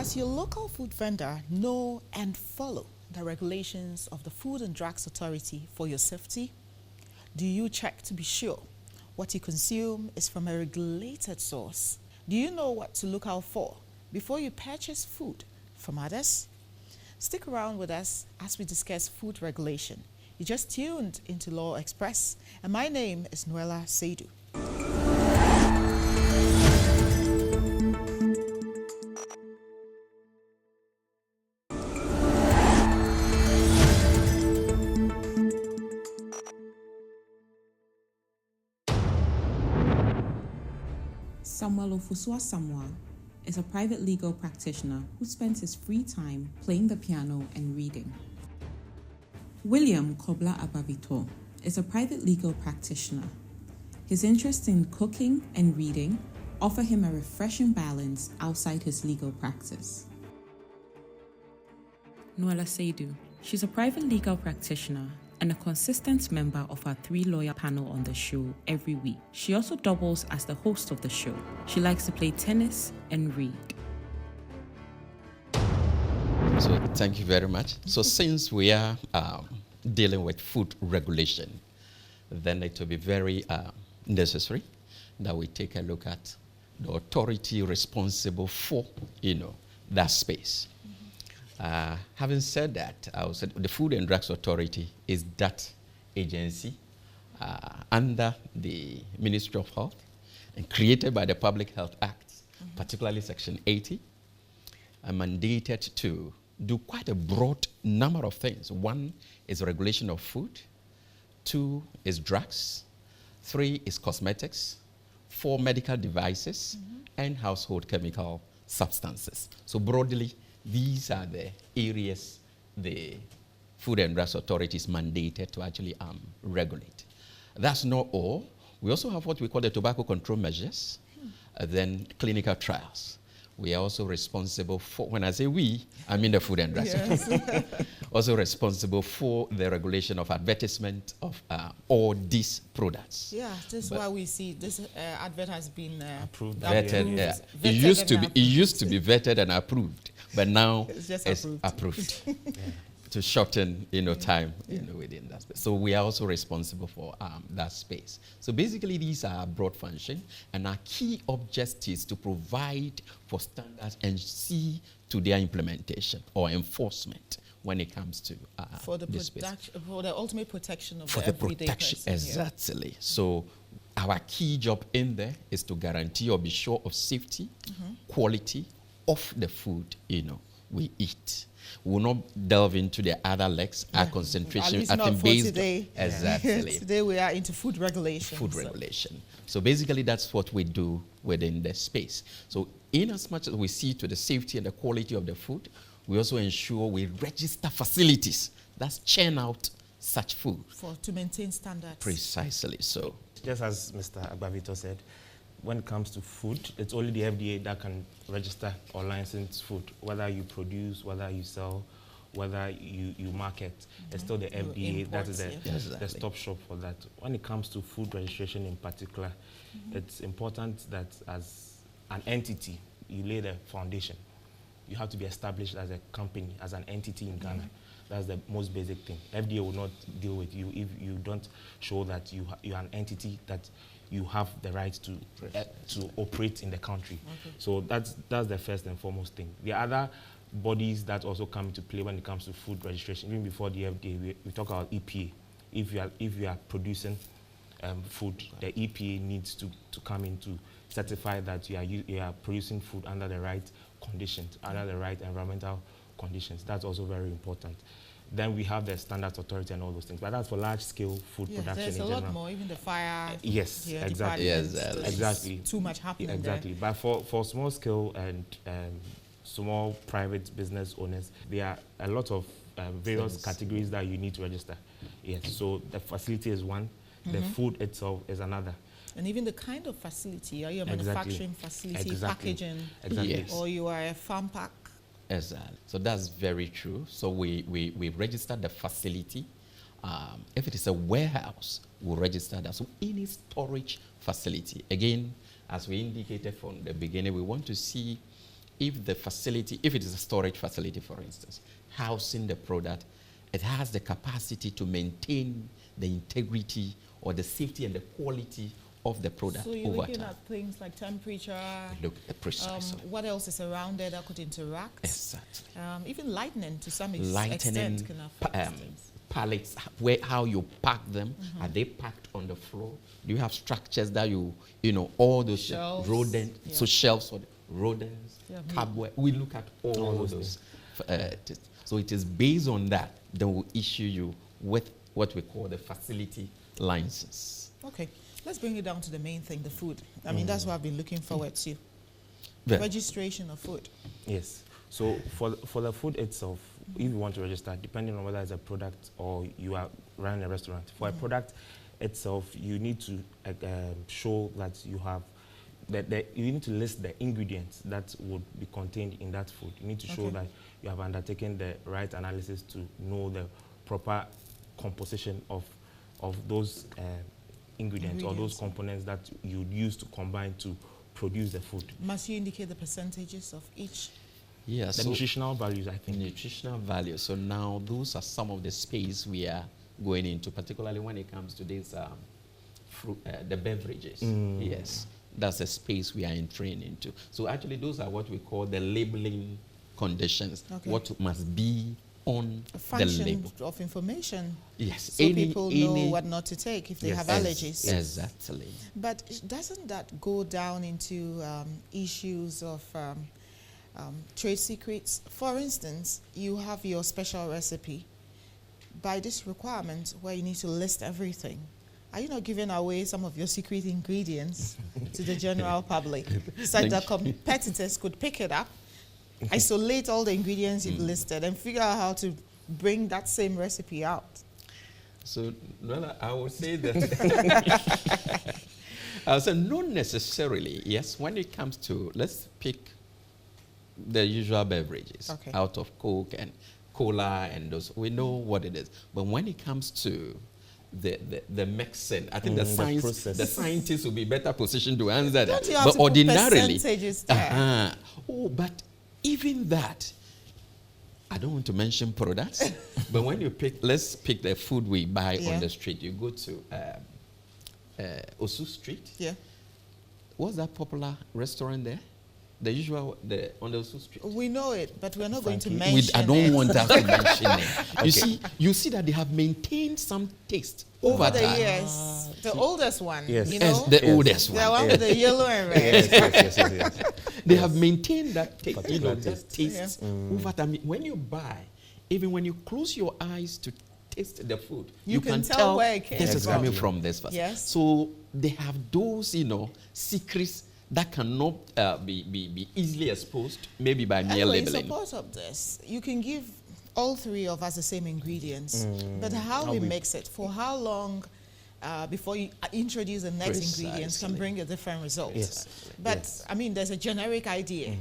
Does your local food vendor know and follow the regulations of the Food and Drugs Authority for your safety? Do you check to be sure what you consume is from a regulated source? Do you know what to look out for before you purchase food from others? Stick around with us as we discuss food regulation. You just tuned into Law Express, and my name is Noella Seidu. Samuel Ofusua-Samoa is a private legal practitioner who spends his free time playing the piano and reading. William Kobla Abavito is a private legal practitioner. His interests in cooking and reading offer him a refreshing balance outside his legal practice. Noella Seidu. She's a private legal practitioner and a consistent member of our 3-lawyer panel on the show every week. She also doubles as the host of the show. She likes to play tennis and read. So thank you very much. So since we are dealing with food regulation, then it will be very necessary that we take a look at the authority responsible for, that space. Having said that, I would say the Food and Drugs Authority is that agency under the Ministry of Health and created by the Public Health Act, particularly Section 80, and mandated to do quite a broad number of things. 1 is regulation of food, 2 is drugs, 3 is cosmetics, 4 medical devices, and household chemical substances. So broadly, these are the areas the Food and Drugs Authority is mandated to actually regulate. That's not all. We also have what we call the tobacco control measures, then clinical trials. We are also responsible for, when I say we, I mean the Food and Drugs Authority. Also responsible for the regulation of advertisement of all these products. Yeah, this is why we see this advert has been approved. Vetted, yeah. It used to be vetted and approved, but now it's just approved. To shorten, time, within that space. So we are also responsible for that space. So basically, these are broad functions, and our key objective is to provide for standards and see to their implementation or enforcement when it comes to for the this space. For the ultimate protection of for the protection, person, exactly. Yeah. So our key job in there is to guarantee or be sure of safety, quality of the food, we eat. We will not delve into the other legs. Our concentration, I think, based today. Exactly. Today we are into food regulation. Regulation. So basically, that's what we do within the space. So, in as much as we see to the safety and the quality of the food, we also ensure we register facilities that churn out such food to maintain standards. Precisely. So, just as Mr. Agbavito said, when it comes to food, it's only the FDA that can register or license food, whether you produce, whether you sell, whether you market. It's still the FDA that is the stop shop for that. When it comes to food registration in particular, it's important that as an entity, you lay the foundation. You have to be established as a company, as an entity in Ghana. That's the most basic thing. FDA will not deal with you if you don't show that you're an entity that you have the right to operate in the country. So that's the first and foremost thing. The other bodies that also come into play when it comes to food registration, even before the FDA, we talk about EPA. If you are producing food, the EPA needs to come in to certify that you are producing food under the right conditions, under the right environmental conditions. That's also very important. Then we have the standards authority and all those things. But that's for large-scale food production there's in a general. lot more, even the fire. Yes, exactly. Exactly. Too much happening exactly. there. But for small-scale and small private business owners, there are a lot of various categories that you need to register. Yes, so the facility is one. The food itself is another. And even the kind of facility, are you a manufacturing facility, packaging, or you are a farm park? Exactly. So that's very true. So we register the facility. If it is a warehouse, we'll register that. So any storage facility, again, as we indicated from the beginning, we want to see if the facility, if it is a storage facility, for instance, housing the product, it has the capacity to maintain the integrity or the safety and the quality of the product So you're over looking time. at things like temperature, Look, precisely. what else is around there that could interact? Exactly. Even lightning to some Lightening extent can affect things. pallets, how you pack them. Are they packed on the floor? Do you have structures that you know, all those Shelves, rodents, yeah. so shelves for the rodents, Yeah, cobweb. We look at all those. So it is based on that, then we'll issue you with what we call the facility license. Okay, let's bring it down to the main thing, the food. I mean, that's what I've been looking forward to. Well, Registration of food. Yes. So for the food itself, if you want to register, depending on whether it's a product or you are running a restaurant, for a product itself, you need to show that you have you need to list the ingredients that would be contained in that food. You need to show that you have undertaken the right analysis to know the proper composition of those ingredients or those components that you use to combine to produce the food. Must you indicate the percentages of each? yeah, The nutritional values, I think. nutritional value. So now those are some of the space we are going into, particularly when it comes to this fruit, the beverages. Yes, that's a space we are entering into. So actually those are what we call the labeling conditions. Okay. What must be on A the function label. of information, Yes, so people know what not to take if they Yes. have Yes. allergies. Exactly. But doesn't that go down into issues of trade secrets? For instance, you have your special recipe. By this requirement where you need to list everything, are you not giving away some of your secret ingredients to the general public so that competitors could pick it up, isolate all the ingredients you've listed, and figure out how to bring that same recipe out? So, well, I would say that I would say not necessarily. Yes, when it comes to, let's pick the usual beverages out of Coke and Cola and those, we know what it is. But when it comes to the mixing, I think the scientists will be better positioned to answer that. Don't you have But to put ordinarily, percentages there? oh, but even that, I don't want to mention products, but when you pick, let's pick the food we buy on the street. You go to Osu Street. Yeah. What's that popular restaurant there? The usual, on the Osu Street. We know it, but we're not going to mention I don't it. want us to mention it. You see that they have maintained some taste Over the time. years. The oldest one, Yes. you Yes, know? the oldest The one. one with the yellow and red. Yes. They have maintained that taste, Particular that taste. taste over time. When you buy, even when you close your eyes to taste the food, You can tell where it came this is from. coming from this person. Yes. So they have those, secrets that cannot be easily exposed, maybe by mere Anyway, in labeling. support of this, you can give all three of us the same ingredients, but how we mix it, for how long before you introduce the next ingredients can bring a different result. Yes. But, I mean, there's a generic idea.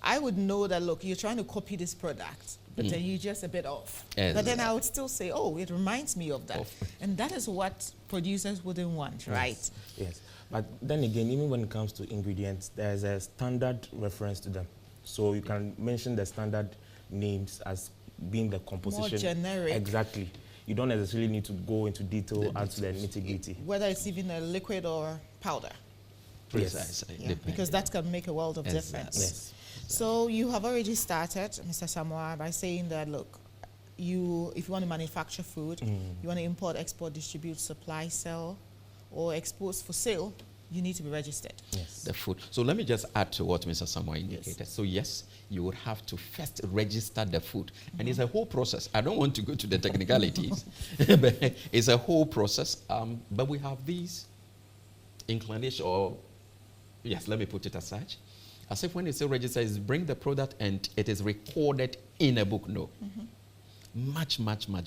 I would know that, look, you're trying to copy this product, but then you're just a bit off. But then I would still say, oh, it reminds me of that. And that is what producers wouldn't want, right? Yes. But then again, even when it comes to ingredients, there's a standard reference to them. So you can mention the standard names as being the composition. More generic. Exactly. You don't necessarily need to go into detail as to the nitty-gritty. Whether it's even a liquid or powder. Precisely. Yeah, because that can make a world of difference. Yes. So you have already started, Mr. Samoa, by saying that, look, if you want to manufacture food, you want to import, export, distribute, supply, sell, or export for sale, you need to be registered. Yes. The food. So let me just add to what Mr. Samoa indicated. Yes. So yes, you would have to first register the food. And it's a whole process. I don't want to go to the technicalities, but it's a whole process. But we have these inclination, or yes, let me put it as such. As if when you say register, is bring the product and it is recorded in a book. No. Much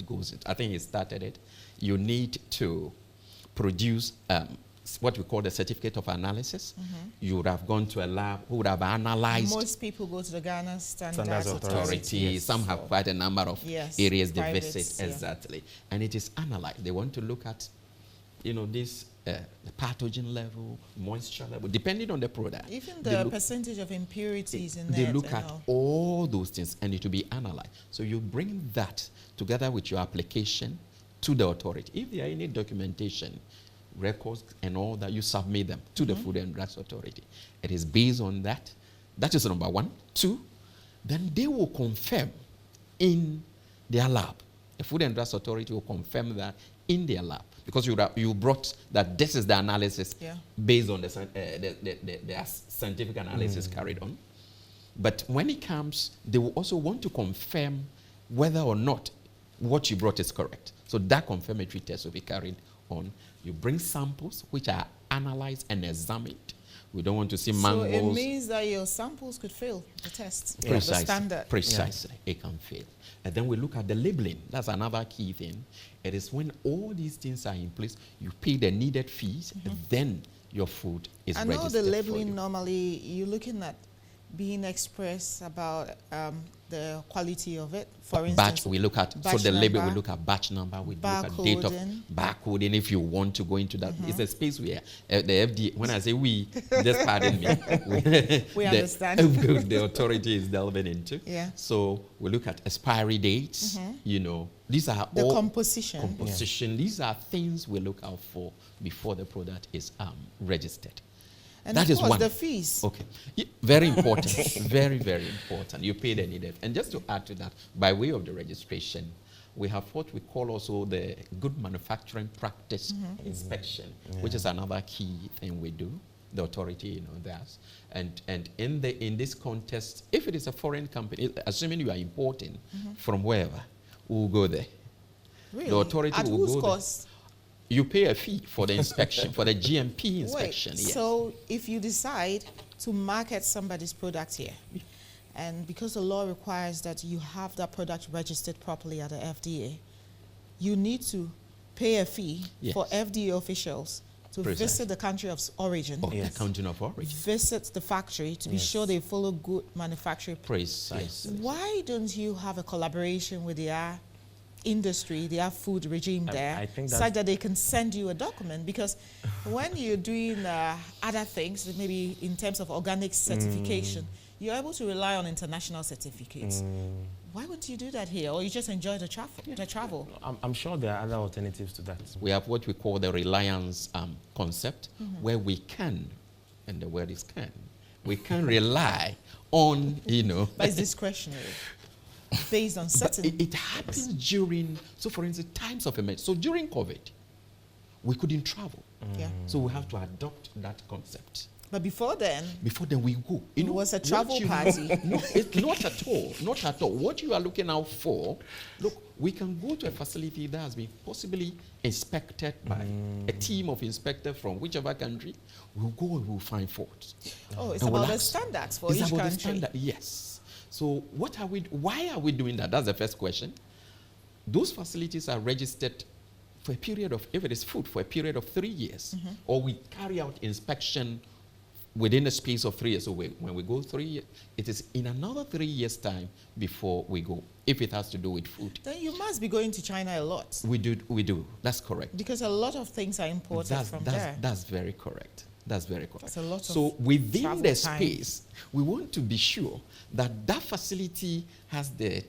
goes into. I think he started it. You need to produce what we call the certificate of analysis. You would have gone to a lab who would have analyzed. Most people go to the Ghana Standards Authority. Authority. Yes. Some have quite a number of areas they privates, visit. Exactly. And it is analyzed. They want to look at, this the pathogen level, moisture level, depending on the product. Even They the look- percentage of impurities in they it. look and at all. all those things and it will be analyzed. So you bring that together with your application to the authority. If there are any documentation, records and all that, you submit them to the Food and Drugs Authority. It is based on that. That is number one. Two, then they will confirm in their lab. The Food and Drugs Authority will confirm that in their lab, because you brought that this is the analysis based on the scientific analysis carried on. But when it comes, they will also want to confirm whether or not what you brought is correct. So that confirmatory test will be carried on. You bring samples which are analyzed and examined. We don't want to see mangoes. So it means that your samples could fail the test. Precisely. The standard. Precisely. It can fail. And then we look at the labeling. That's another key thing. It is when all these things are in place, you pay the needed fees, and then your food is registered. I know the for labeling you. normally you're looking at being expressed about the quality of it. For instance, Batch, we look at, so batch the label, we number, look at batch number, we look at date of barcoding. barcoding if you want to go into that. It's a space where the FDA, when I say we, just pardon me, We understand. the authority is delving into. Yeah. So we look at expiry dates, you know, these are The all composition. composition. These are things we look out for before the product is registered. And That of is course, one. the fees. Okay. Yeah, very important. Very, very important. You pay the needed. And just to add to that, by way of the registration, we have what we call also the good manufacturing practice inspection, which is another key thing we do. The authority, you know, does. And in this context, if it is a foreign company, assuming you are importing from wherever, we'll go there. Really? The authority At will whose go there. cost? You pay a fee for the inspection, for the GMP inspection. Wait, Yes. so if you decide to market somebody's product here, and because the law requires that you have that product registered properly at the FDA, you need to pay a fee Yes. for FDA officials to Precisely. visit the country of origin, Of the counting of origin. visit the factory to be sure they follow good manufacturing. Precisely. Why don't you have a collaboration with their industry, their food regime there, I think such that's- that they can send you a document? Because when you're doing other things, maybe in terms of organic certification, you're able to rely on international certificates. Why wouldn't you do that here? Or you just enjoy the travel? I'm sure there are other alternatives to that. We have what we call the reliance concept, where we can, and the word is can, we can rely on, you know. But it's discretionary, based on But certain... it happens during, so for instance, times of emergency. So during COVID, we couldn't travel. Yeah. So we have to adopt that concept. But before then, Before then we go. You it know, was a what travel you- party. No, it's not at all. Not at all. What you are looking out for, look, we can go to a facility that has been possibly inspected by a team of inspectors from whichever country. We'll go and we'll find faults. Oh, it's And we'll about the ask- standards for It's each about the country. standard, yes. So why are we doing that? That's the first question. Those facilities are registered for a period of, if it is food, for a period of 3 years. Or we carry out inspection within a space of 3 years. So when we go 3 years, it is in another 3 years' time before we go, if it has to do with food. Then you must be going to China a lot, We do. That's correct. because a lot of things are imported from there. That's very correct. That's very correct. That's a lot of So within travel the time. space, we want to be sure that that facility has the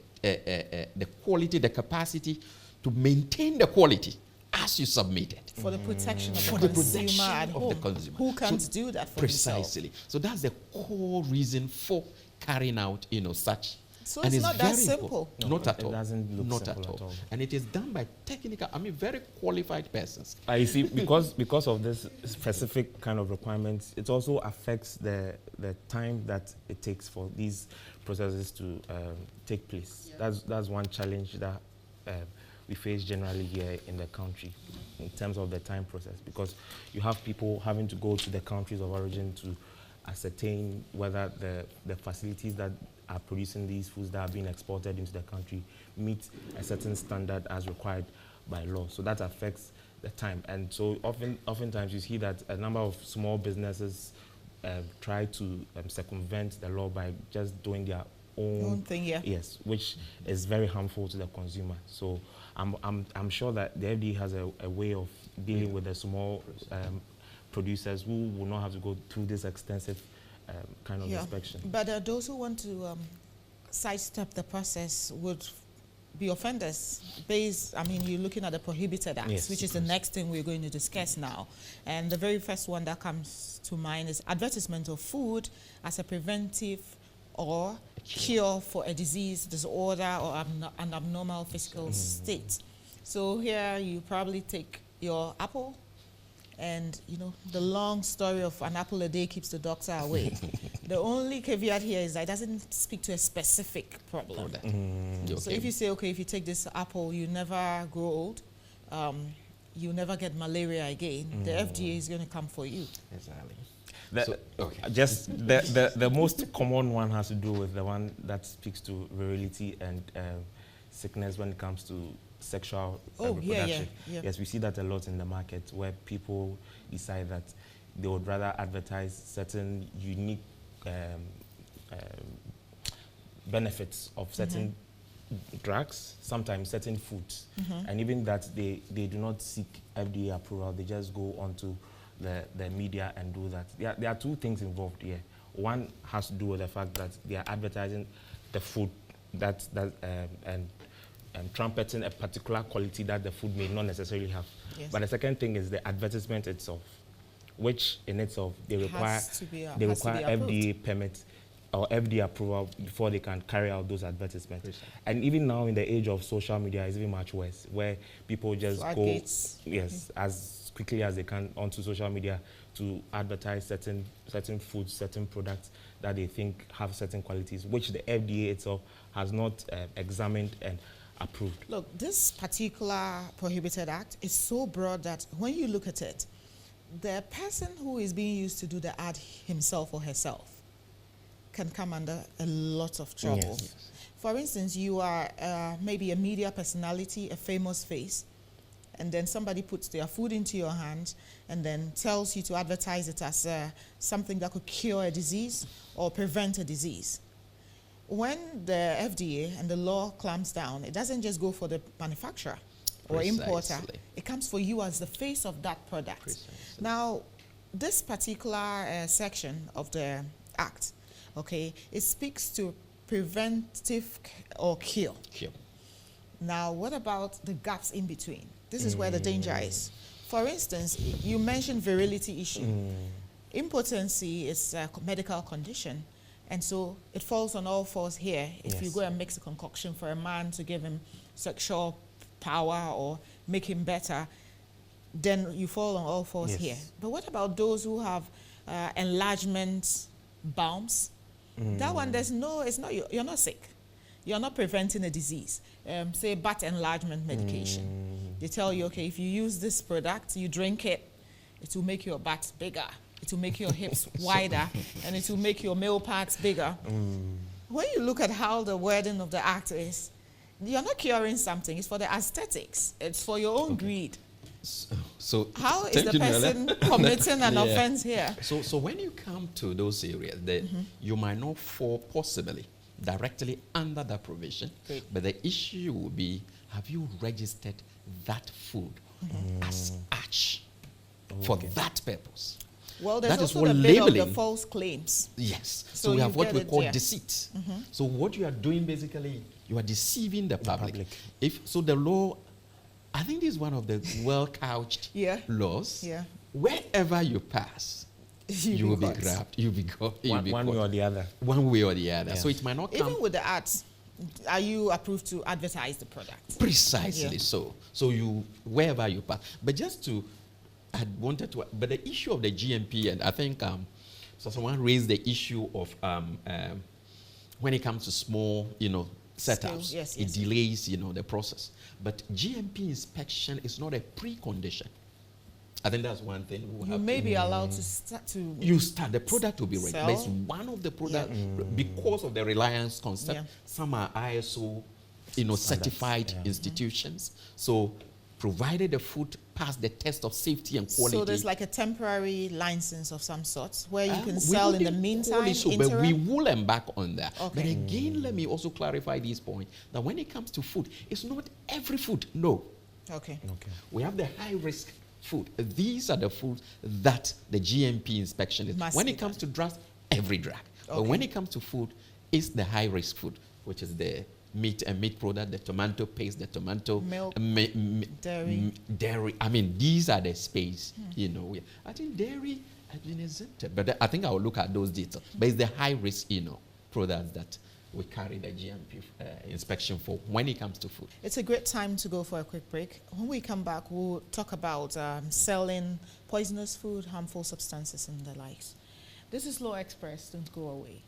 quality, the capacity to maintain the quality as you submit it. For the protection of For the the consumer protection at of home, the consumer. who can't So do that for himself. Precisely. So that's the core reason for carrying out, you know, such. So and it's not that very simple. important. No, Not at it all. doesn't look Not simple at at all. all. And it is done by technical, very qualified persons. You see, because of this specific kind of requirements, it also affects the time that it takes for these processes to take place. That's one challenge that we face generally here in the country in terms of the time process, because you have people having to go to the countries of origin to ascertain whether the facilities that are producing these foods that are being exported into the country meet a certain standard as required by law. So that affects the time. And so oftentimes you see that a number of small businesses try to circumvent the law by just doing their own thing, yeah. Yes, which is very harmful to the consumer. So I'm sure that the FDA has a way of dealing with the small producers who will not have to go through this extensive kind of inspection. But those who want to sidestep the process would be offenders you're looking at the Prohibited Act, yes, which is the next thing we're going to discuss now. And the very first one that comes to mind is advertisement of food as a preventive or cure for a disease, disorder, or an abnormal physical state. So here you probably take your apple, and the long story of an apple a day keeps the doctor away. The only caveat here is that it doesn't speak to a specific problem. So if you say, okay, if you take this apple, you never grow old, you never get malaria again, the FDA is going to come for you. Exactly. Just the most common one has to do with the one that speaks to virility and sickness when it comes to sexual reproduction. Yeah. Yes, we see that a lot in the market where people decide that they would rather advertise certain unique benefits of certain drugs, sometimes certain foods, and even that they do not seek FDA approval, they just go onto the media and do that. There are two things involved here. One has to do with the fact that they are advertising the food and trumpeting a particular quality that the food may not necessarily have. Yes. But the second thing is the advertisement itself, which in itself they require FDA permit or FDA approval before they can carry out those advertisements. And even now in the age of social media, it's even much worse, where people just go as quickly as they can onto social media to advertise certain foods, certain products that they think have certain qualities, which the FDA itself has not examined and approved. Look, this particular Prohibited Act is so broad that when you look at it, the person who is being used to do the ad himself or herself can come under a lot of trouble. Yes. For instance, you are maybe a media personality, a famous face, and then somebody puts their food into your hand and then tells you to advertise it as something that could cure a disease or prevent a disease. When the FDA and the law clamps down, it doesn't just go for the manufacturer or importer. It comes for you as the face of that product. Precisely. Now, this particular section of the Act, it speaks to preventive or cure. Now, what about the gaps in between? This is where the danger is. For instance, you mentioned virility issue. Impotency is a medical condition. And so it falls on all fours here. If you go and mix a concoction for a man to give him sexual power or make him better, then you fall on all fours here. But what about those who have enlargement bumps? That one, you're not sick. You're not preventing a disease. Say butt enlargement medication. They tell you, okay, if you use this product, you drink it, it will make your butt bigger. It will make your hips wider, and it will make your male parts bigger. When you look at how the wording of the Act is, you're not curing something. It's for the aesthetics. It's for your own greed. So how is the person committing an offense here? So when you come to those areas, you might not fall possibly directly under that provision, but the issue will be, have you registered that food as such for that purpose? Well, there's also the bit of the false claims. Yes. So we have what we call deceit. So what you are doing basically, you are deceiving the public. So the law, I think this is one of the well-couched laws. Wherever you pass, you will be grabbed. You'll be caught. One way or the other. One way or the other. So it might not come. Even with the ads, are you approved to advertise the product? Precisely so. So you, wherever you pass. But just to, I wanted to, but the issue of the GMP, and I think so someone raised the issue of when it comes to small, setups, it delays, the process. But GMP inspection is not a precondition. I think that's one thing. You may be allowed to start the product to be ready. But it's one of the products because of the reliance concept. Some are ISO, certified institutions. So provided the food passed the test of safety and quality. So there's like a temporary license of some sort where you can We sell in the wouldn't meantime, call it so, but we interim? will embark on that. Okay. But again, let me also clarify this point, that when it comes to food, it's not every food, no. Okay. Okay. We have the high-risk food. These are the foods that the GMP inspection is. Must When be it comes to drugs, every drug. But when it comes to food, it's the high-risk food, which is the meat and meat product, the tomato paste, the tomato Milk, dairy. dairy. I mean, these are the space. You know, I think dairy has been exempted, but I think I will look at those details. But it's the high-risk, you know, products that we carry the GMP inspection for when it comes to food. It's a great time to go for a quick break. When we come back, we'll talk about selling poisonous food, harmful substances, and the likes. This is Law Express. Don't go away.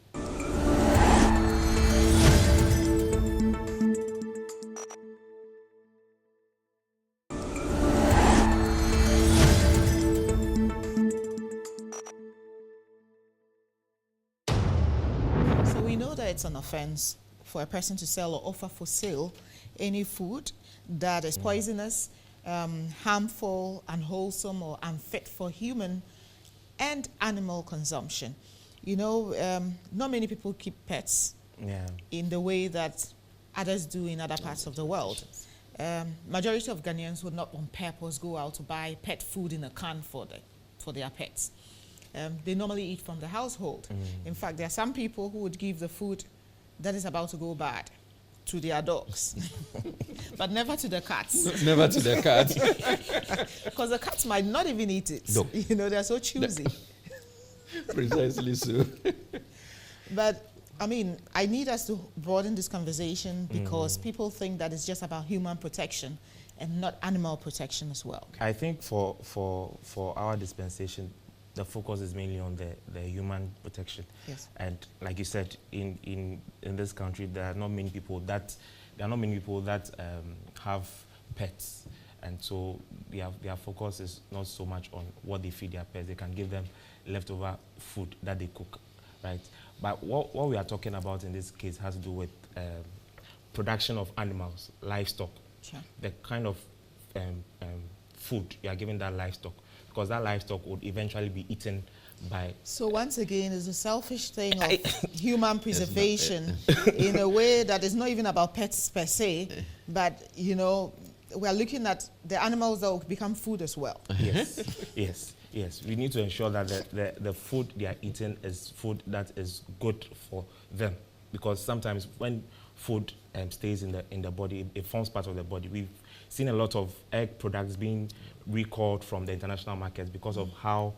So we know that it's an offense for a person to sell or offer for sale any food that is poisonous, harmful, unwholesome, or unfit for human and animal consumption. You know, not many people keep pets in the way that others do in other parts of the world. Majority of Ghanaians would not on purpose go out to buy pet food in a can for their pets. They normally eat from the household. In fact, there are some people who would give the food that is about to go bad to their dogs, but never to the cats. Never to the cats. Because the cats might not even eat it. No. You know, they're so choosy. Precisely so. But, I mean, I need us to broaden this conversation because people think that it's just about human protection and not animal protection as well. I think for our dispensation, the focus is mainly on the human protection. Yes. And like you said, in this country, there are not many people that have pets, and so their focus is not so much on what they feed their pets. They can give them leftover food that they cook, right? But what we are talking about in this case has to do with production of animals, livestock, Sure. the kind of food you are giving that livestock, because that livestock would eventually be eaten by... So once again, it's a selfish thing of human preservation in a way that is not even about pets per se, but, you know, we are looking at the animals that will become food as well. Yes, yes. We need to ensure that the food they are eating is food that is good for them, because sometimes when food stays in the body, it forms part of the body. We've seen a lot of egg products being recalled from the international markets because of how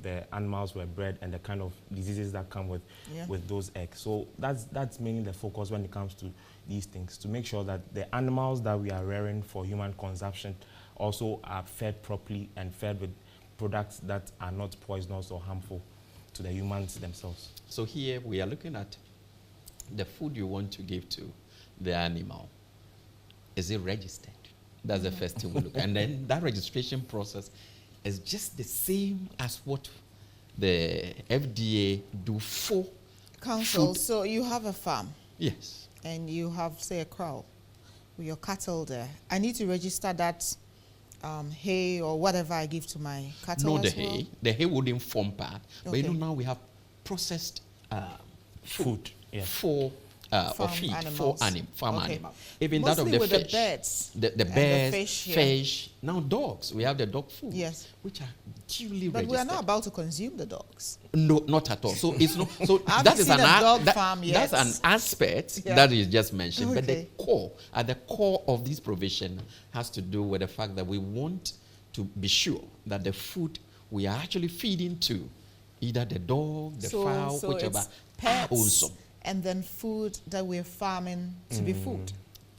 the animals were bred and the kind of diseases that come with those eggs. So that's mainly the focus when it comes to these things, to make sure that the animals that we are rearing for human consumption also are fed properly and fed with products that are not poisonous or harmful to the humans themselves. So here we are looking at the food you want to give to the animal. Is it registered? That's the first thing we look at. And then that registration process is just the same as what the FDA do for Council, food. so you have a farm Yes. and you have, say, a kraal with your cattle there. I need to register that hay or whatever I give to my cattle. No, the as well? hay. The hay wouldn't form part. But you know, Okay. now we have processed Food, yeah. for Farm feed animals. for farm Okay. animal. Even Mostly that of the with fish. the birds. The and the birds, fish, yeah. fish. Now dogs. We have the dog food. Yes. Which are duly But registered. we are not about to consume the dogs. No, not at all. So it's not. So I haven't that is seen a dog that- farm yet. That's an aspect Yeah. that you just mentioned. But the Okay. core, at the core of this provision, has to do with the fact that we want to be sure that the food we are actually feeding to, either the dog, the fowl, so whichever, it's are pets wholesome. and then food that we're farming to be food.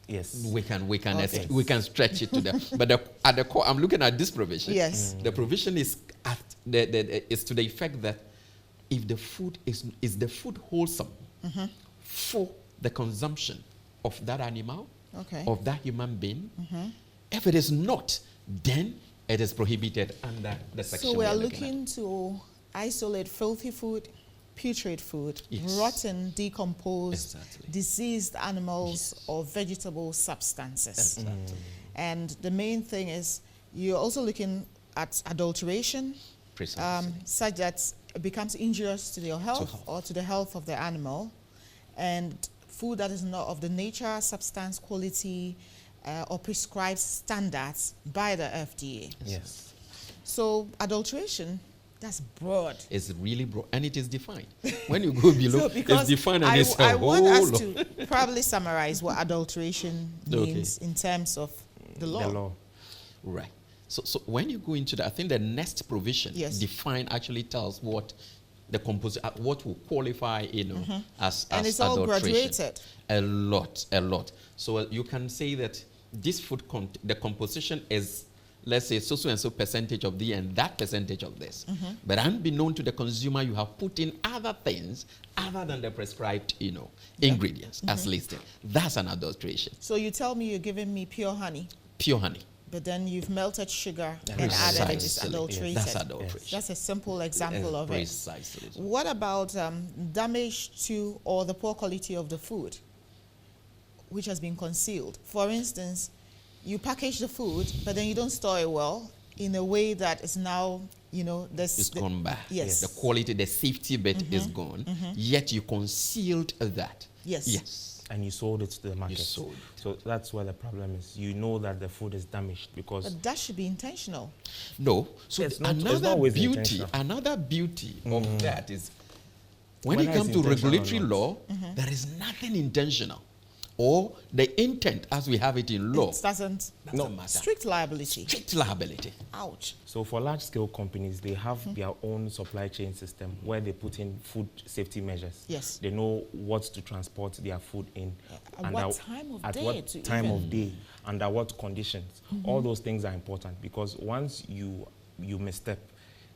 Yes. We can Okay. we can stretch it to them. But at the core, I'm looking at this provision. Yes. The provision is at is to the effect that if the food is the food wholesome for the consumption of that animal, Okay. of that human being, if it is not, then it is prohibited under the section. So we are looking at. looking to isolate filthy food, putrid food, Yes. rotten, decomposed, Exactly. diseased animals or vegetable substances. Exactly. And the main thing is you're also looking at adulteration, Precisely. such that it becomes injurious to your health or to the health of the animal, and food that is not of the nature, substance, quality, or prescribed standards by the FDA. Yes. So adulteration, that's broad. It's really broad, and it is defined. When you go below, So because it's defined, and it's I a want whole us lot. to probably summarize what adulteration Okay. means in terms of the law. The law. Right. So when you go into that, I think the next provision Yes. define actually tells what the what will qualify, as And it's all adulteration. graduated. A lot. So you can say that this food, the composition is, let's say, so and so percentage of the and that percentage of this. But unbeknown to the consumer, you have put in other things other than the prescribed, ingredients as listed. That's an adulteration. So you tell me you're giving me pure honey, Pure honey. but then you've melted sugar and Precisely. added it. It's adulterated. That's adulteration. That's a simple example of it. Precisely. What about damage to or the poor quality of the food, which has been concealed? For instance, you package the food, but then you don't store it well in a way that is now, It's gone bad. Yes. The quality, the safety bit is gone. Yet you concealed that. Yes. Yes. And you sold it to the market. sold it. So that's where the problem is. You know that the food is damaged because But that should be intentional. No. So It's not another always beauty intentional. of that is when Whether it comes it's to intentional or regulatory not. law, there is nothing intentional. Or the intent as we have it in law. It doesn't. Doesn't matter. Strict liability. Strict liability. Ouch. So for large-scale companies, they have their own supply chain system where they put in food safety measures. Yes. They know what to transport their food in. At what time of at day what to time even- of day, under what conditions. All those things are important because once you misstep,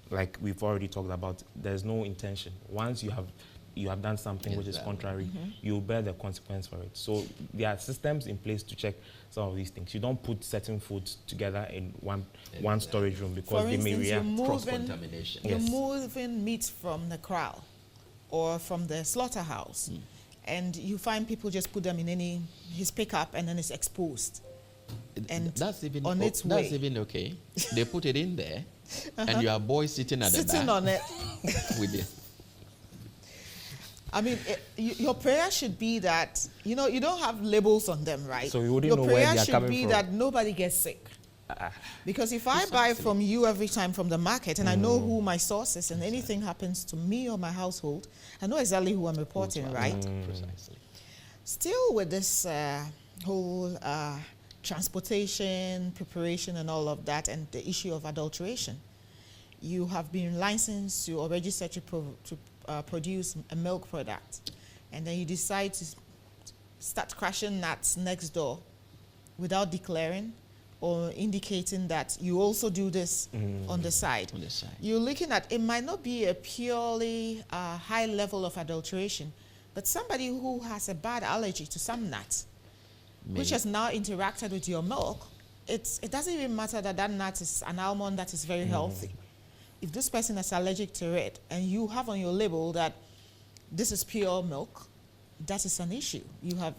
like we've already talked about, there's no intention. Once you have done something which is Exactly. contrary, you'll bear the consequence for it. So there are systems in place to check some of these things. You don't put certain foods together in one storage room because For they may instance, react. Cross-contamination. You're Yes. moving meat from the corral or from the slaughterhouse, and you find people just put them in his pickup, and then it's exposed. And that's even on its that's way. even okay. They put it in there, and you have boys sitting at the Sitting back on it. with it. I mean, your prayer should be that, you don't have labels on them, right? So you wouldn't your know where prayer they are should coming be from. that nobody gets sick. Because if I buy from you every time from the market and I know who my source is and anything happens to me or my household, I know exactly who I'm reporting, right? Precisely. Still with this whole transportation, preparation and all of that and the issue of adulteration, you have been licensed to or registered to produce a milk product, and then you decide to start crashing nuts next door without declaring or indicating that you also do this on the side. On the side. You're looking at, it might not be a purely high level of adulteration, but somebody who has a bad allergy to some nut, which has now interacted with your milk, it doesn't even matter that that nut is an almond that is very healthy. If this person is allergic to it and you have on your label that this is pure milk, that is an issue.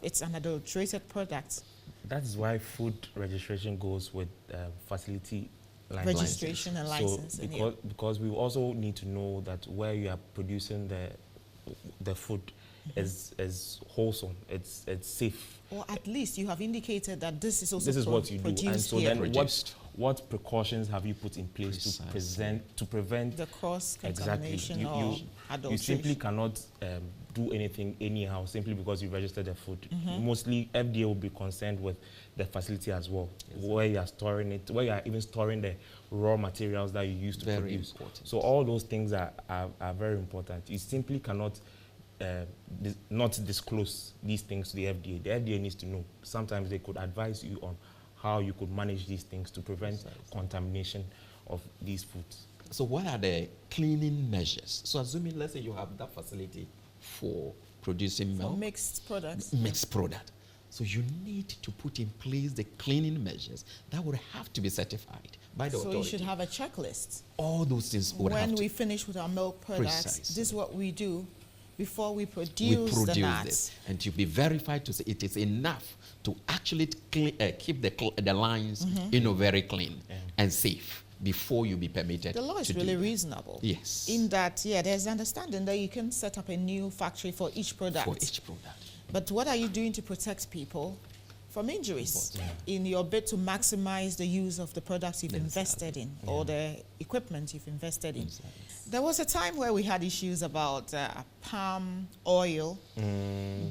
It's an adulterated product. That is why food registration goes with facility Registration and licensing, So because we also need to know that where you are producing the food is wholesome, it's safe. Or at least you have indicated that this is also This is what you do, and produced so here. then Produced. what precautions have you put in place Precisely. to prevent The cross-contamination exactly? or You adulteration. simply cannot do anything anyhow simply because you registered the food. Mostly FDA will be concerned with the facility as well, where you are storing it, where you are even storing the raw materials that you use to Very produce. important. So all those things are very important. You simply cannot not disclose these things to the FDA. The FDA needs to know. Sometimes they could advise you on how you could manage these things to prevent contamination of these foods. So what are the cleaning measures? So assuming, let's say you have that facility for producing For milk, mixed products. mixed product. So you need to put in place the cleaning measures that would have to be certified by the So authority. you should have a checklist. All those things would have When to. we finish with our milk products, Precisely. this is what we do. before we produce the nuts. This, and to be verified to say it is enough to actually keep the lines, very clean and safe before you be permitted. The law is really reasonable. Yes. In that, there's understanding that you can set up a new factory for each product. For each product. But what are you doing to protect people from injuries in your bid to maximize the use of the products you've invested in or the equipment you've invested in? There was a time where we had issues about palm oil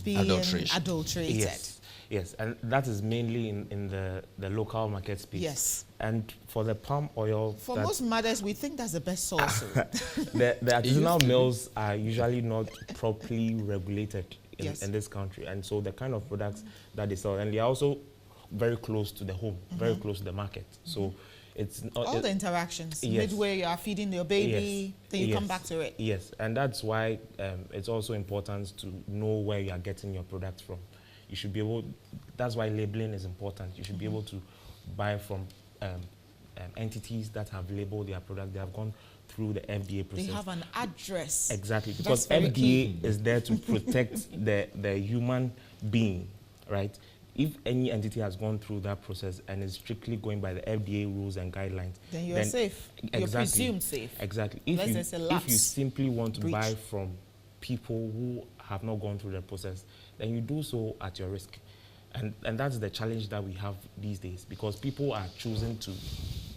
being adulterated. Yes, and that is mainly in the local market space. Yes. And for the palm oil... For most mothers, we think that's the best source. the artisanal mills are usually not properly regulated in this country. And so the kind of products that they sell, and they are also very close to the home, very close to the market. So it's not... All the interactions. Midway, you are feeding your baby, then you come back to it. Yes, and that's why it's also important to know where you are getting your products from. You should be able, that's why labeling is important. You should be able to buy from entities that have labeled their product. They have gone through the FDA process. They have an address. Exactly, because FDA is there to protect the human being, right? If any entity has gone through that process and is strictly going by the FDA rules and guidelines, then you're safe. You're presumed safe. Exactly. If you simply want to buy from people who have not gone through the process, then you do so at your risk. And that's the challenge that we have these days, because people are choosing to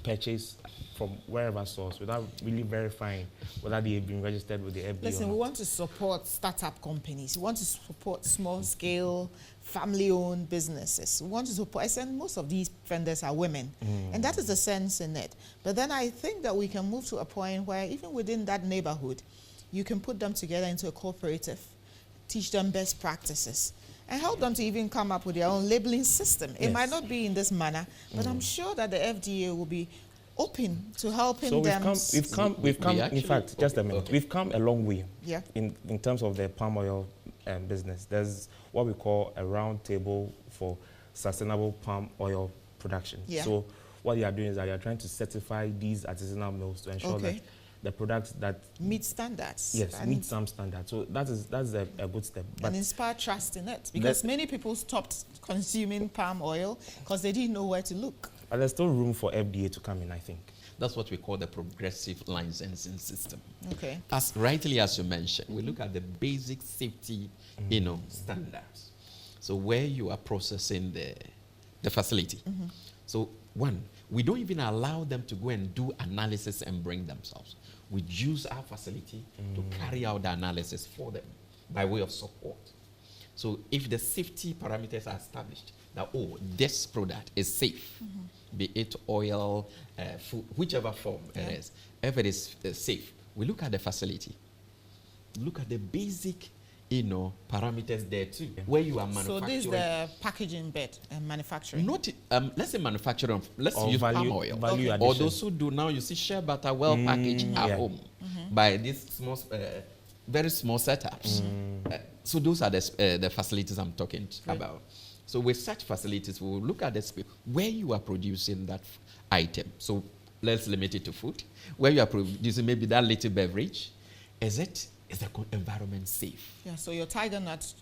purchase from wherever source without really verifying whether they've been registered with the FDA. Listen, we want to support startup companies. We want to support small-scale, family-owned businesses. We want to support, and most of these vendors are women. And that is the sense in it. But then I think that we can move to a point where even within that neighborhood, you can put them together into a cooperative, teach them best practices, and help them to even come up with their own labeling system. It might not be in this manner, but I'm sure that the FDA will be open to helping them. We've come. In fact, just a minute. We've come a long way. In terms of the palm oil business. There's what we call a round table for sustainable palm oil production. So what they are doing is that they are trying to certify these artisanal mills to ensure that the products that meet standards. Yes, meet some standards. So that's a good step. But and inspire trust in it, because many people stopped consuming palm oil because they didn't know where to look. But there's still room for FDA to come in, I think. That's what we call the progressive licensing system. Okay. As rightly as you mentioned, we look at the basic safety, standards. So where you are processing the facility. So one, we don't even allow them to go and do analysis and bring themselves. We use our facility to carry out the analysis for them by way of support. So if the safety parameters are established, that, this product is safe, be it oil, food, whichever form it is, if it is safe, we look at the facility, look at the basic, parameters there too, where you are manufacturing. So this is the packaging bit and manufacturing? Not, let's say manufacturing, let's use palm oil. Or those who do now, you see shea butter well packaged at home by these small, very small setups. So those are the facilities I'm talking about. So with such facilities, we will look at the space where you are producing that item. So let's limit it to food. Where you are producing maybe that little beverage, is the environment safe? Yeah, so your tiger nuts,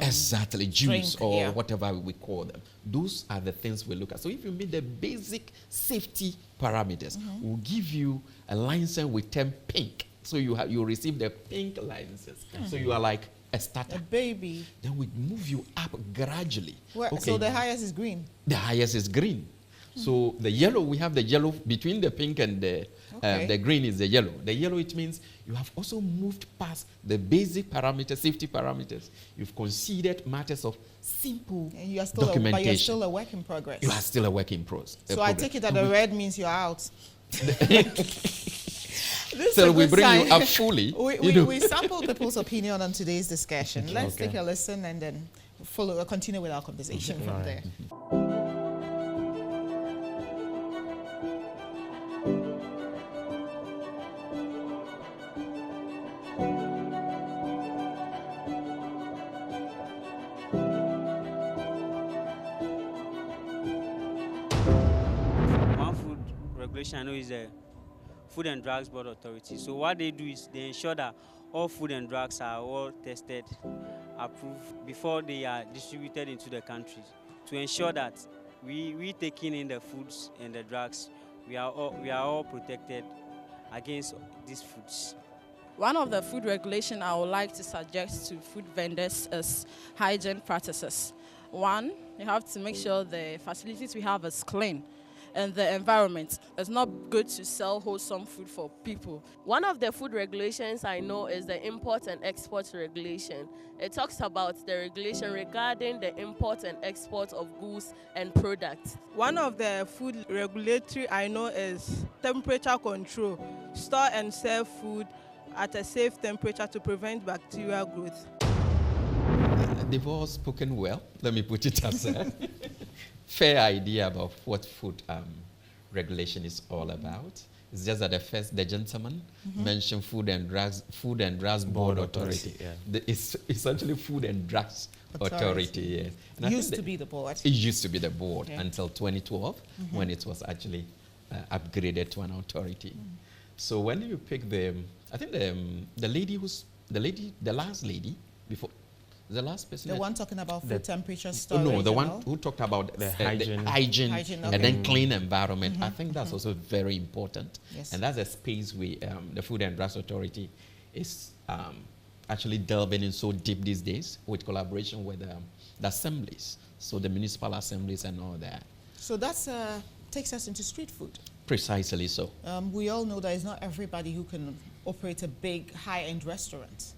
exactly, juice or whatever we call them. Those are the things we look at. So if you meet the basic safety parameters, we'll give you a license with 10 pink. So you receive the pink licenses. So you are like a starter. A baby. Then we move you up gradually. So the highest is green? The highest is green. So the yellow, we have the yellow between the pink and the green is the yellow. The yellow, it means you have also moved past the basic parameters, safety parameters. You've considered matters of simple documentation. But you're still a work in progress. You are still a work in progress. So I take it that the red means you're out. So we bring you up fully. We sample people's opinion on today's discussion. Let's take a listen and then continue with our conversation from there. One food regulation I know is the Food and Drugs Board Authority. So what they do is they ensure that all food and drugs are all tested, approved before they are distributed into the country, to ensure that we taking in the foods and the drugs, we are all protected against these foods. One of the food regulations I would like to suggest to food vendors is hygiene practices. One, you have to make sure the facilities we have is clean and the environment. It's not good to sell wholesome food for people. One of the food regulations I know is the import and export regulation. It talks about the regulation regarding the import and export of goods and products. One of the food regulatory I know is temperature control. Store and serve food at a safe temperature to prevent bacterial growth. They've all spoken well. Let me put it as a fair idea about what food regulation is all about. It's just that the gentleman mentioned Food and Drugs Board Authority. Yeah. It's essentially Food and Drugs Authority. Yes. And Used to be the board. It used to be the board Yeah. until 2012 when it was actually upgraded to an authority. So when you pick I think the last lady before. The last person. The one talking about food temperature Oh, storage. no, the and one all? who talked about The hygiene, Hygiene, and okay. then clean environment. I think that's also very important. Yes. And that's a space we, the Food and Drugs Authority is actually delving in so deep these days with collaboration with the assemblies, so the municipal assemblies and all that. So that takes us into street food. Precisely so. We all know that it's not everybody who can operate a big high-end restaurant.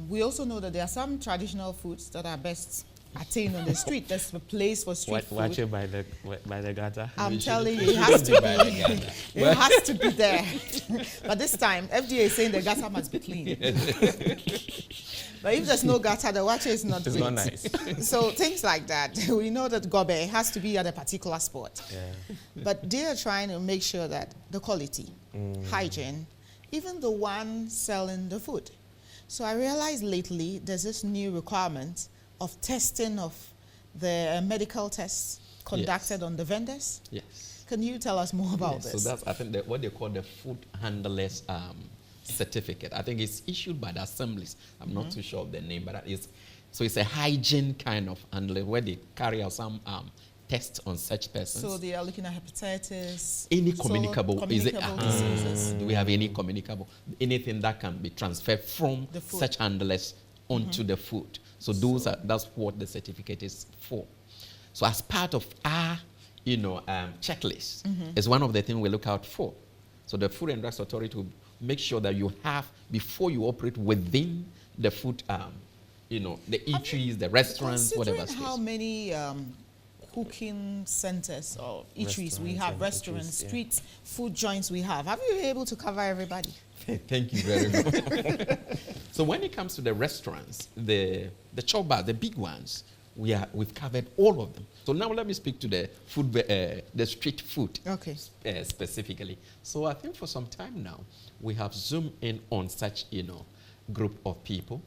We also know that there are some traditional foods that are best attained on the street. There's a place for street food. Watch it by the gutter. I'm telling you, it has to be. It has to be there. But this time, FDA is saying the gutter must be clean. But if there's no gutter, the water is not It's great. not nice. So things like that. We know that gobe has to be at a particular spot. Yeah. But they are trying to make sure that the quality, hygiene, even the one selling the food. So I realized lately there's this new requirement of testing of the medical tests conducted on the vendors. Yes. Can you tell us more about Yes, this? so that's, I think, what they call the food handlers certificate. I think it's issued by the assemblies. I'm not too sure of the name, but it's a hygiene kind of handler where they carry out some tests on such persons. So they are looking at hepatitis, Any so communicable, diseases. do we have any communicable, anything that can be transferred from The food. such handlers onto the food. So that's what the certificate is for. So as part of our, checklist, is one of the things we look out for. So the Food and Drugs Authority will make sure that you have, before you operate within the food, the eateries, the restaurants, whatever. Considering how many cooking centers or eateries we have, restaurants, streets, food joints we have you been able to cover everybody? Thank you very much. So when it comes to the restaurants, the choba, the big ones, we've covered all of them. So now let me speak to the food, the street food, specifically. So I think for some time now we have zoomed in on such group of people.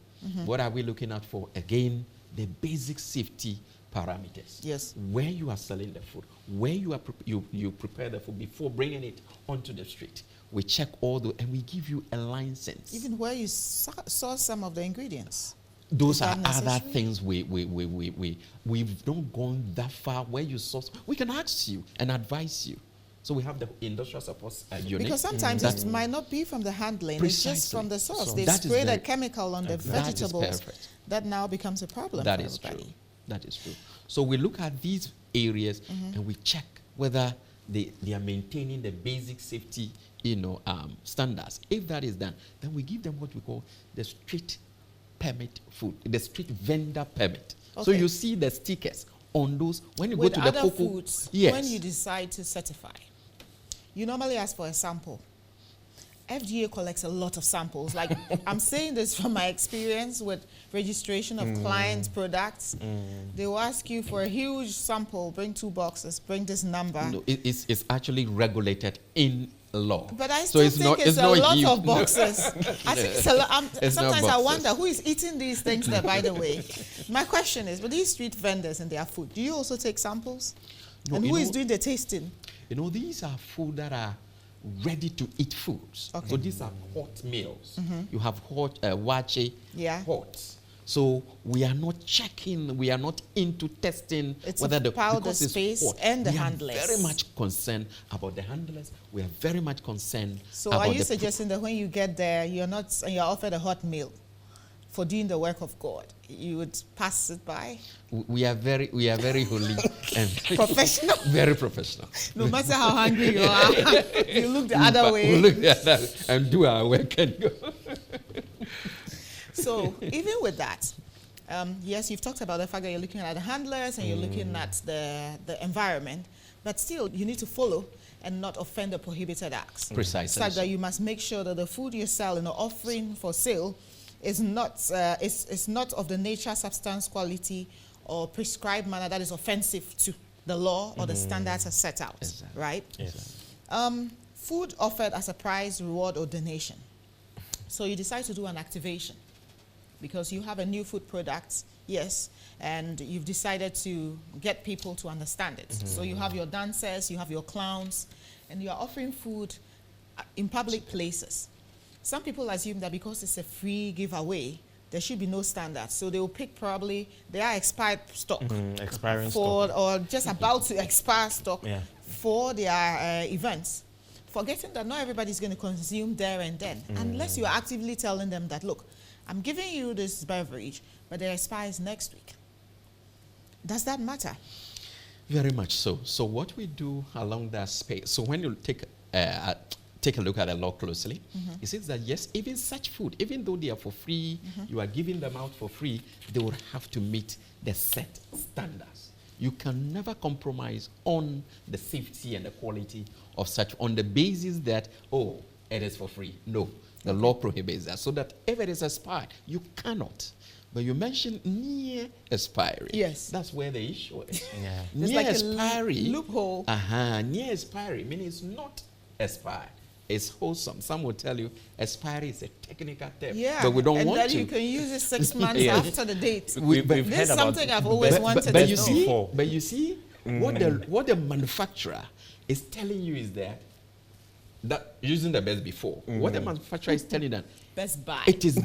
What are we looking at for? Again, the basic safety parameters. Yes. Where you are selling the food, where you are you prepare the food before bringing it onto the street. We check all and we give you a license. Even where you saw some of the ingredients. Those are other things we've not gone that far where you source. We can ask you and advise you. So we have the industrial support unit. Because sometimes it might not be from the handling, Precisely. it's just from the source. So they that sprayed is a chemical on the vegetables. That now becomes a problem That for is everybody. true. That is true. So we look at these areas and we check whether they are maintaining the basic safety standards. If that is done, then we give them what we call the street permit food, the street vendor permit. Okay. So you see the stickers on those when you With go to the other cocoa. foods, Yes. when you decide to certify, you normally ask for a sample. FDA collects a lot of samples. Like, I'm saying this from my experience with registration of clients' products. They will ask you for a huge sample, bring 2 boxes, bring this number. No, it's actually regulated in law. But I So still think it's a lot huge- of boxes. I think it's a lot. It's not Sometimes I boxes. wonder who is eating these things there, by the way. My question is, with these street vendors and their food, do you also take samples? No, And you who is know- doing the tasting? These are food that are ready-to-eat foods. Okay. So these are hot meals. You have hot, wache, Yeah. hot. So we are not checking, we are not into testing It's whether the about the because it's space hot. and the we handlers. are very much concerned about the handlers. We are very much concerned So about are you the suggesting that when you get there, you're offered a hot meal for doing the work of God, you would pass it by? we are very holy and Professional? very professional. No matter how hungry you are, you look the other We way. look at that and do our work and go. So even with that, yes, you've talked about the fact that you're looking at the handlers and you're looking at the environment, but still you need to follow and not offend the prohibited acts. Precisely. Such that you must make sure that the food you're selling or offering for sale is not of the nature, substance, quality, or prescribed manner that is offensive to the law or the standards are set out. Exactly. Right? Yes. Food offered as a prize, reward, or donation. So you decide to do an activation because you have a new food product, yes, and you've decided to get people to understand it. So you have your dancers, you have your clowns, and you are offering food in public places. Some people assume that because it's a free giveaway, there should be no standards. So they will pick probably their expired stock Expiring for, stock. or just about to expire stock Yeah. for their events, forgetting that not everybody's going to consume there and then, unless you're actively telling them that, look, I'm giving you this beverage, but it expires next week. Does that matter? Very much so. So what we do along that space, so when you take a look at the law closely, it says that yes, even such food, even though they are for free, you are giving them out for free, they will have to meet the set standards. You can never compromise on the safety and the quality of such on the basis that, oh, it is for free. No, the law prohibits that. So that if it is expired, you cannot. But you mentioned near expiry. Yes. That's where the issue is. Yeah. There's Near like a expiry. loophole. Near expiry meaning it's not expired. It's wholesome. Some will tell you expiry is a technical term. Yeah, But we don't and want then to. you can use it 6 months Yes. after the date. We've This heard is about something I've always wanted but to you know. see, Before. but you see, what the manufacturer is telling you is that using the best before. What the manufacturer is telling them, Best Buy. it is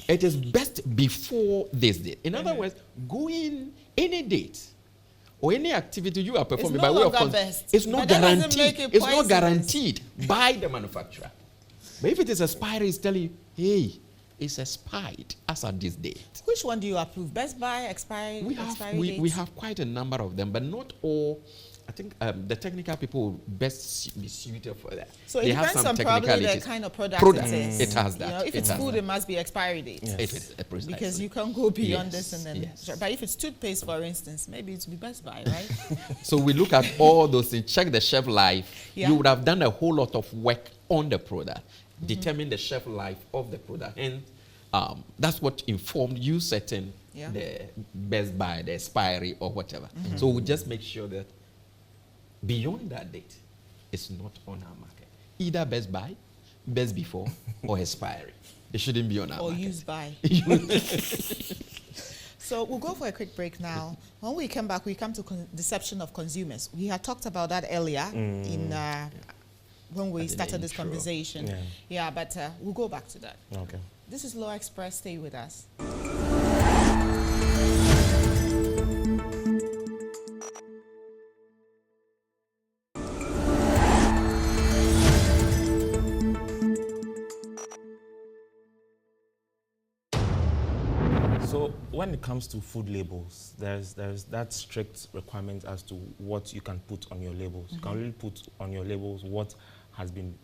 it is best before this date. In other words, go in any date or any activity you are performing no by way of longer best, it's not but that doesn't guaranteed. make it It's not poisonous. guaranteed by the manufacturer. But if it is expiry, it's telling you, hey, it's expired as at this date. Which one do you approve? Best Buy, expiry, We have expiry we dates? have quite a number of them, but not all. I think the technical people will best be suited for that. So it They have depends some on probably the technicalities. kind of product, Product. it is. It has You that. know, if It it's has food, that. it must be expiry date. Yes. If it's precisely. Because you can't go beyond Yes, this and then. yes. But if it's toothpaste, for instance, maybe it would be Best Buy, right? So we look at all those things, check the shelf life. Yeah. You would have done a whole lot of work on the product, determine the shelf life of the product. And that's what informed you setting Yeah. the Best Buy, the expiry or whatever. So we just make sure that beyond that date, it's not on our market. Either Best Buy, Best Before, or expiry. It shouldn't be on our Or market. used by. So we'll go for a quick break now. When we come back, we come to deception of consumers. We had talked about that earlier in when we At the started this intro. conversation. Yeah, but we'll go back to that. Okay. This is Law Express. Stay with us. So when it comes to food labels, there's that strict requirement as to what you can put on your labels. You can only put on your labels what has been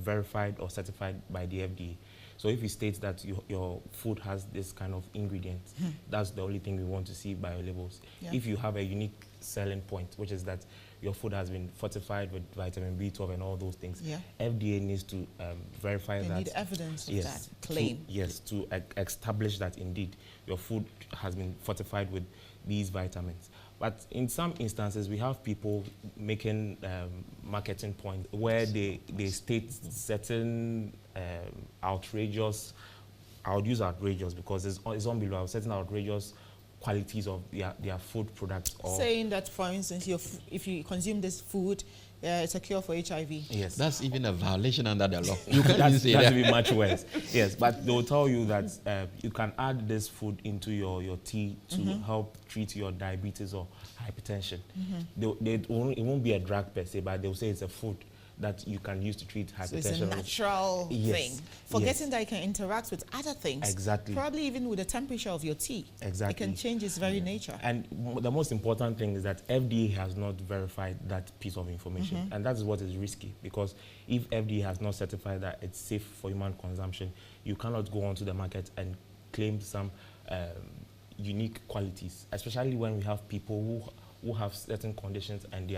verified or certified by the FDA. So if you state that your food has this kind of ingredient, that's the only thing we want to see by your labels. Yeah. If you have a unique selling point, which is that your food has been fortified with vitamin B12 and all those things, Yeah. FDA needs to verify They that. need evidence of Yes, that claim. to establish that indeed your food has been fortified with these vitamins. But in some instances, we have people making marketing points where they state certain outrageous, I would use outrageous because it's on below, certain outrageous qualities of their food products. Or saying that, for instance, if you consume this food, it's a cure for HIV. Yes. That's even a violation under the law. You can't That's say that. be much worse. Yes, but they'll tell you that you can add this food into your tea to help treat your diabetes or hypertension. It won't be a drug per se, but they'll say it's a food that you can use to treat hypertension. So it's a natural thing. Forgetting yes. that it can interact with other things. Exactly. Probably even with the temperature of your tea. Exactly. It can change its very nature. And the most important thing is that FDA has not verified that piece of information. And that is what is risky, because if FDA has not certified that it's safe for human consumption, you cannot go onto the market and claim some unique qualities, especially when we have people who have certain conditions and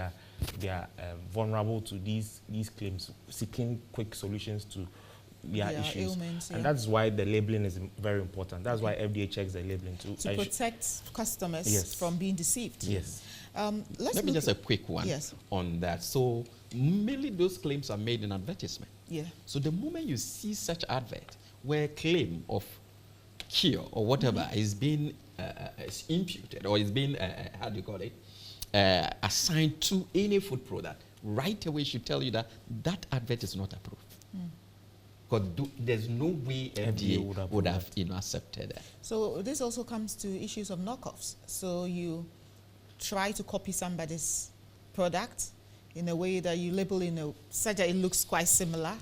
they are vulnerable to these claims, seeking quick solutions to their issues. Ailments, and that's why the labeling is very important. That's why FDA checks the labeling to protect customers yes. from being deceived. Yes. Let me just a quick one yes. on that. So mainly those claims are made in advertisement. Yeah. So the moment you see such advert where a claim of cure or whatever is being is imputed or is being how do you call it, assigned to any food product, right away should tell you that that advert is not approved. Because there's no way FDA would have accepted that. So this also comes to issues of knockoffs. So you try to copy somebody's product in a way that you label such that it looks quite similar,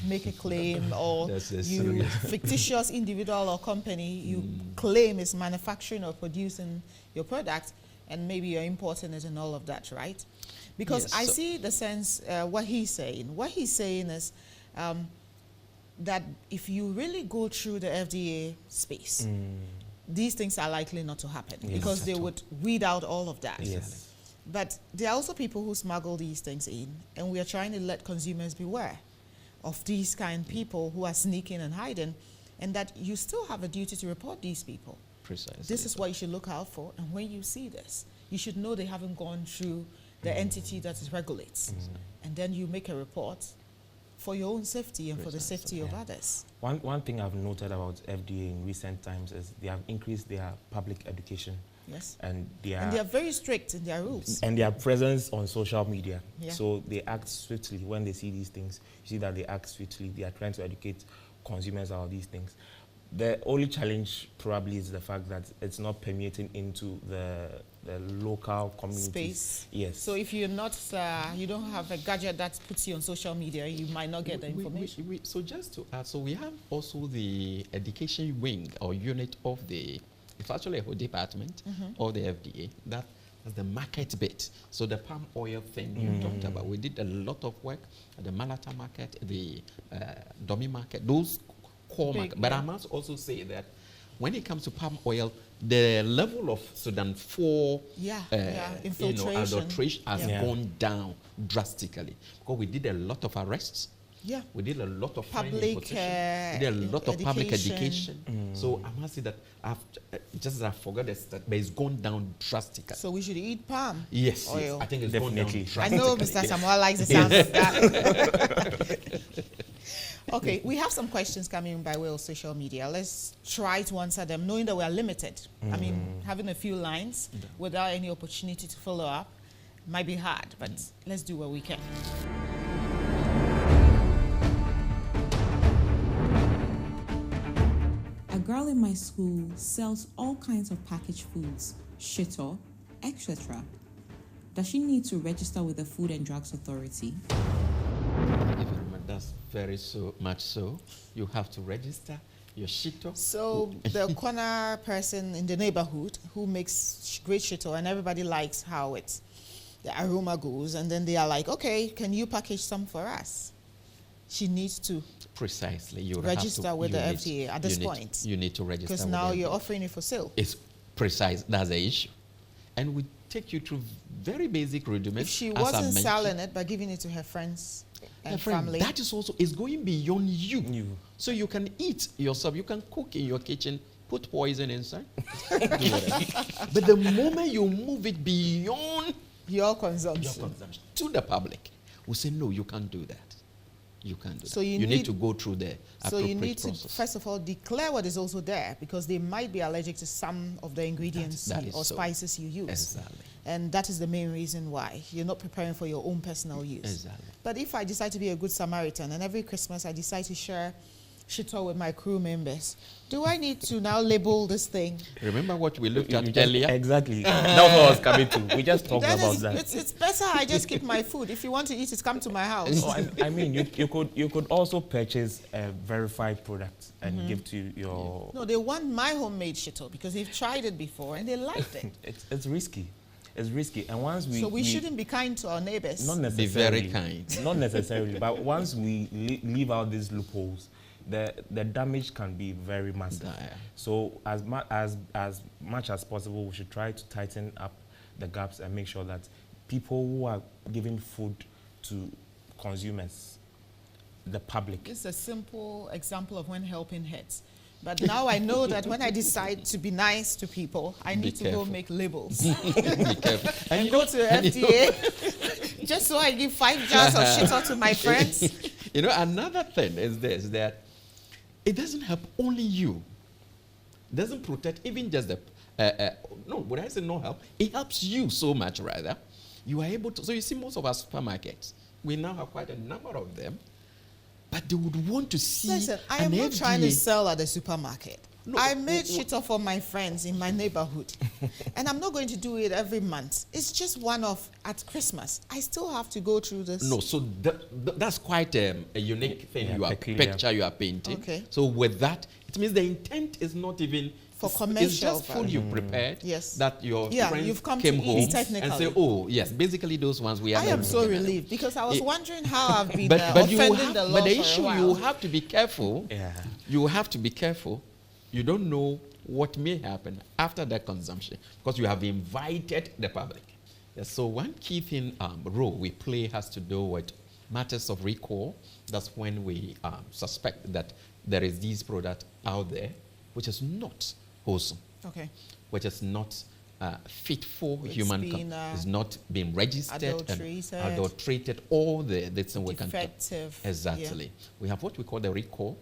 make a claim, or you fictitious individual or company you claim is manufacturing or producing your product, and maybe you're importing it and all of that, right? Because yes, I see the sense, what he's saying. What he's saying is that if you really go through the FDA space, these things are likely not to happen, yes, because they would weed out all of that. Yes. But there are also people who smuggle these things in, and we are trying to let consumers beware of these kind of people who are sneaking and hiding, and that you still have a duty to report these people. Precisely. This is what you should look out for, and when you see this, you should know they haven't gone through the entity that it regulates, and then you make a report for your own safety and for the safety of others. One thing I've noted about FDA in recent times is they have increased their public education. Yes. And they are very strict in their rules. And their presence on social media. Yeah. So they act swiftly when they see these things. You see that they act swiftly. They are trying to educate consumers about these things. The only challenge probably is the fact that it's not permeating into the local community space. Yes. So if you're not, you don't have a gadget that puts you on social media, you might not get the information. So just to add, so we have also the education wing or unit of it's actually a whole department of the FDA that's the market bit. So the palm oil thing you talked about, we did a lot of work at the Malata market, the dummy market, those core market. But I must also say that when it comes to palm oil, the level of Sudan 4 infiltration adulteration has gone down drastically, because we did a lot of arrests. Yeah, we did a lot of public, we did a lot of public education. So I must say that just as I forgot that, but it's gone down drastically. So we should eat palm oil. Yes, I think it's definitely gone down drastically. I know Mr. Samuel likes the sound of that. Okay, we have some questions coming in by way of social media. Let's try to answer them, knowing that we are limited. I mean, having a few lines without any opportunity to follow up might be hard, but let's do what we can. A girl in my school sells all kinds of packaged foods, shito, etc. Does she need to register with the Food and Drugs Authority? That's very much so. You have to register your shito. So the corner person in the neighborhood who makes great shito and everybody likes how the aroma goes, and then they are like, okay, can you package some for us? She needs to precisely you register with the FDA at this point. You need to register because now you're offering it for sale. It's precise. That's the issue, and we take you through very basic rudiments. If she wasn't selling it but giving it to her friends and family, that is also going beyond you. So you can eat yourself. You can cook in your kitchen. Put poison inside. Do whatever. But the moment you move it beyond your consumption to the public, we say no, you can't do that. you can't do So that. you need need- to go through the So appropriate you need to, process. first of all, declare what is also there, because they might be allergic to some of the ingredients That is or so. spices you use. Exactly. And that is the main reason why you're not preparing for your own personal use. Exactly. But if I decide to be a good Samaritan and every Christmas I decide to share shito with my crew members, do I need to now label this thing? Remember what we looked You at just- earlier? Exactly. That's what I was coming to. We just talked Then about it's, that. it's better I just keep my food. If you want to eat it, come to my house. Oh, I mean, you could also purchase a verified product and give to your. No, they want my homemade shito because they've tried it before and they liked it. It's risky. It's risky, and once So we shouldn't be kind to our neighbors. not Be very necessarily kind. Not necessarily, but once we leave out these loopholes, the damage can be very massive. Dire. So as much as possible, we should try to tighten up the gaps and make sure that people who are giving food to consumers, the public, It's a simple example of when helping hurts. But now I know that when I decide to be nice to people, I Be need to go careful. make labels Be careful. and go to FDA just so I give 5 jars of shito to my friends. You know, another thing is this, that it doesn't help only you. It doesn't protect even just the, no, when I say no help, it helps you so much rather. You are able to, so you see most of our supermarkets, we now have quite a number of them, but they would want to see Listen, I am an not trying to FDA sell at the supermarket. No, I made shito for my friends in my neighborhood. And I'm not going to do it every month. It's just one off at Christmas. I still have to go through this. No, so that's quite a unique thing, Yeah, you are peculiar. picture you are painting. Okay. So with that, it means the intent is not even For it's commercial just food you prepared. Yes. That your Yeah, friends you've come to came eat home and technically. say, oh yes, basically those ones we are. I not am so looking at them. relieved because I was It- wondering how I've been But you offending have, the law but the for issue a while. you have to be careful. yeah. You have to be careful. You don't know what may happen after that consumption because you have invited the public. Yes, so one key thing role we play has to do with matters of recall. That's when we suspect that there is this product out there which is not wholesome, Okay. which is not fit for It's human, been, is not being registered adulterated. and adulterated. All the things we can Defective. exactly. We have what we call the recall.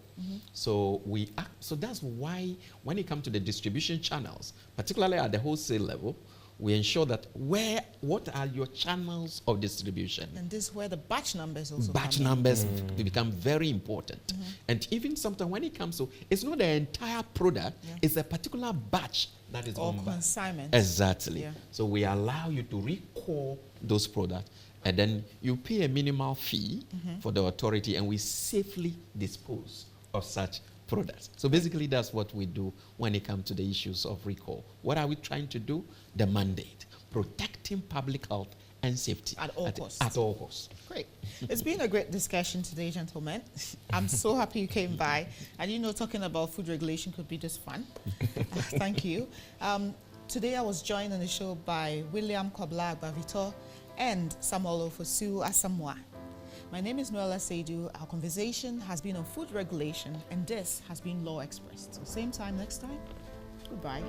So we act, so that's why when it comes to the distribution channels, particularly at the wholesale level, we ensure that what are your channels of distribution? And this is where the batch numbers also Batch come in. numbers become very important. And even sometimes when it comes to, it's not the entire product, Yeah. it's a particular batch that is Or on batch. consignment. Exactly. Yeah. So we allow you to recall those products and then you pay a minimal fee for the authority and we safely dispose of such products. So basically that's what we do when it comes to the issues of recall. What are we trying to do? The mandate, protecting public health and safety. At all costs. At all costs. Great. It's been a great discussion today, gentlemen. I'm so happy you came by. And you know, talking about food regulation could be just fun. Thank you. Today I was joined on the show by William Kobla Agbavito and Samuel Ofosu Asamoah. My name is Noella Seydu. Our conversation has been on food regulation, and this has been Law Express. So same time next time. Goodbye.